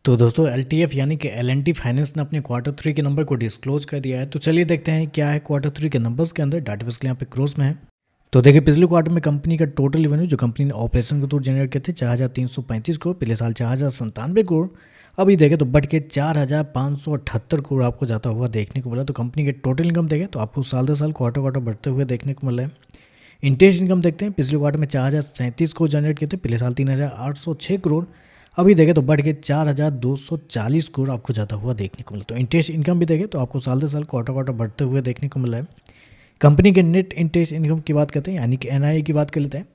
तो दोस्तों एलटीएफ यानी कि एल&टी फाइनेंस ने अपने क्वार्टर थ्री के नंबर को डिस्क्लोज कर दिया है। तो चलिए देखते हैं क्या है क्वार्टर थ्री के नंबर्स के अंदर। डाटाबेस के यहाँ पे क्रॉस में है। तो देखिए पिछले क्वार्टर में कंपनी का टोटल रेवेन्यू जो कंपनी ने ऑपरेशन के थ्रू जनरेट किए थे 4,335 करोड़, पिछले साल 4,097 करोड़। अभी देखें तो बढ़ के 4,578 करोड़ आपको जाता हुआ देखने को मिला। तो कंपनी के टोटल इनकम देखें तो आपको साल दर साल क्वार्टर क्वार्टर बढ़ते हुए देखने को मिला है। इंटरेस्ट इनकम देखते हैं, पिछले क्वार्टर में 4,037 करोड़ जनरेट किए थे, पिछले साल 3,806 करोड़। अभी देखें तो बढ़ के 4,240 करोड़ आपको जाता हुआ देखने को मिला। तो इंटरेस्ट इनकम भी देखें तो आपको साल दर साल क्वार्टर क्वार्टर बढ़ते हुए देखने को मिला है। कंपनी के नेट इंटरेस्ट इनकम की बात करते हैं यानी कि एनआई की बात कर लेते हैं।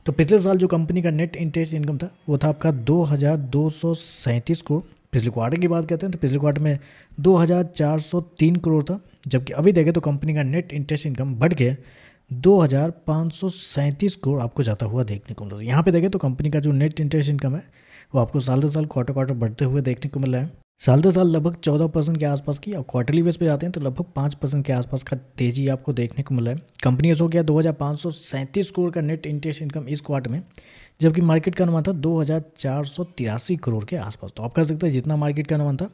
तो पिछले साल जो कंपनी का नेट इंटरेस्ट इनकम था वो था आपका 2,237 करोड़। पिछले क्वार्टर की बात करते हैं तो पिछले क्वार्टर में 2,403 करोड़ था, जबकि अभी देखें तो कंपनी का नेट इंटरेस्ट इनकम बढ़ के 2,537 करोड़ आपको जाता हुआ देखने को मिल रहा है। यहाँ पे देखें तो कंपनी का जो नेट इंटरेस्ट इनकम है वो आपको साल दर साल क्वार्टर क्वार्टर बढ़ते हुए देखने को मिल रहा है। साल दर साल लगभग 14% के आसपास की, और क्वार्टरली बेस पे जाते हैं तो लगभग 5% के आसपास का तेजी आपको देखने को मिला है। कंपनी हो गया 2,537 करोड़ का नेट इंटरेस्ट इनकम इस क्वार्टर में, जबकि मार्केट का अनुमान था 2,483 करोड़ के आसपास। तो आप कह सकते हैं जितना मार्केट का अनुमान था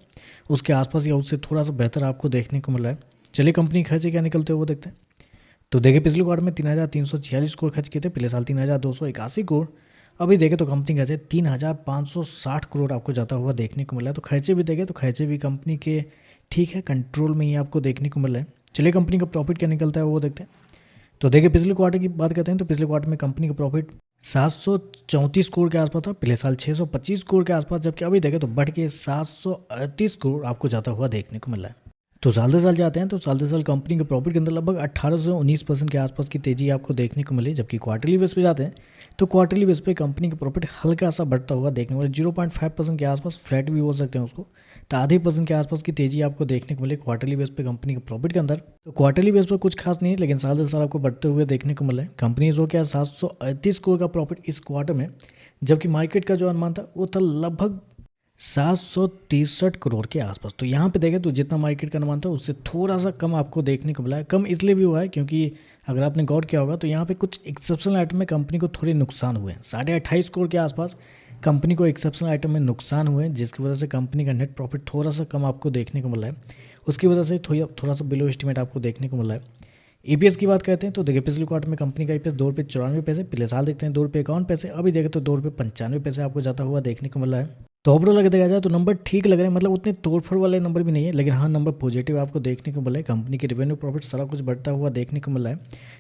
उसके आसपास या उससे थोड़ा सा बेहतर आपको देखने को मिल रहा है। चलिए कंपनी खर्चे क्या निकलते हुए वो देखते हैं। तो देखिए पिछले क्वार्टर में 3,346 करोड़ खर्च किए थे, पिछले साल 3,281 करोड़। अभी देखें तो कंपनी खर्चे 3,560 करोड़ आपको जाता हुआ देखने को मिला है। तो खर्चे भी देखें तो खर्चे भी कंपनी के ठीक है कंट्रोल में ही आपको देखने को मिल रहा है। चलिए कंपनी का प्रॉफिट क्या निकलता है वो देखते हैं। तो देखिए पिछले क्वार्टर की बात करते हैं तो पिछले क्वार्टर में कंपनी का प्रॉफिट 734 करोड़ के आसपास था, पिछले साल 625 करोड़ के आसपास, जबकि अभी देखें तो बढ़ के 738 करोड़ आपको जाता हुआ देखने को मिल रहा है। तो साल दर साल जाते हैं तो साल दर साल कंपनी के प्रॉफिट के अंदर लगभग 18 से 19% के आसपास की तेजी आपको देखने को मिली, जबकि क्वार्टरली बेस पे जाते हैं तो क्वार्टरली बेस पे कंपनी का प्रॉफिट हल्का सा बढ़ता हुआ देखने को मिले, 0.5% के आसपास, फ्लैट भी बोल सकते हैं उसको। तो आधे परसेंट के आसपास की तेजी आपको देखने को मिले क्वार्टरली बेस पे कंपनी के प्रॉफिट के अंदर। तो क्वार्टरली बेस पर कुछ खास नहीं है, लेकिन साल दर साल आपको बढ़ते हुए देखने को मिला है। कंपनी जो क्या 738 करोड़ का प्रॉफिट इस क्वार्टर में, जबकि मार्केट का जो अनुमान था वो था लगभग 763 करोड़ के आसपास। तो यहाँ पे देखें तो जितना मार्केट का अनुमान था उससे थोड़ा सा कम आपको देखने को मिला है। कम इसलिए भी हुआ है क्योंकि अगर आपने गौर किया होगा तो यहाँ पे कुछ एक्सेप्शनल आइटम में कंपनी को थोड़े नुकसान हुए हैं। 28.5 करोड़ के आसपास कंपनी को एक्सेप्शनल आइटम में नुकसान हुए हैं, जिसकी वजह से कंपनी का नेट प्रॉफिट थोड़ा सा कम आपको देखने को मिला है। उसकी वजह से थोड़ा सा बिलो एस्टिमेट आपको देखने को मिला है। ईपीएस की बात करते हैं तो देखिए पिछले क्वार्टर में कंपनी का ईपीएस ₹2.94, पिछले साल देखते हैं ₹2.51, अभी देखें तो ₹2.95 आपको जाता हुआ देखने को मिला है। तो ओवरऑल अगर देखा जाए तो नंबर ठीक लग रहे हैं, मतलब उतने तोड़फोड़ वाले नंबर भी नहीं है, लेकिन हाँ नंबर पॉजिटिव आपको देखने को मिला है। कंपनी के रेवेन्यू प्रॉफिट सारा कुछ बढ़ता हुआ देखने को मिला है।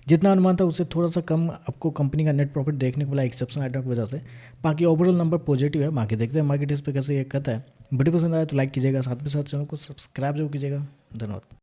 जितना अनुमान था उससे थोड़ा सा कम आपको कंपनी का नेट प्रॉफिट देखने को मिला एक्सेप्शनल आइटम की वजह से। बाकी ओवरऑल नंबर पॉजिटिव है। बाकी देखते हैं मार्केट इस पर कैसे ये कहता है। वीडियो पसंद आया तो लाइक कीजिएगा, साथ में साथ चैनल को सब्सक्राइब जरूर कीजिएगा। धन्यवाद।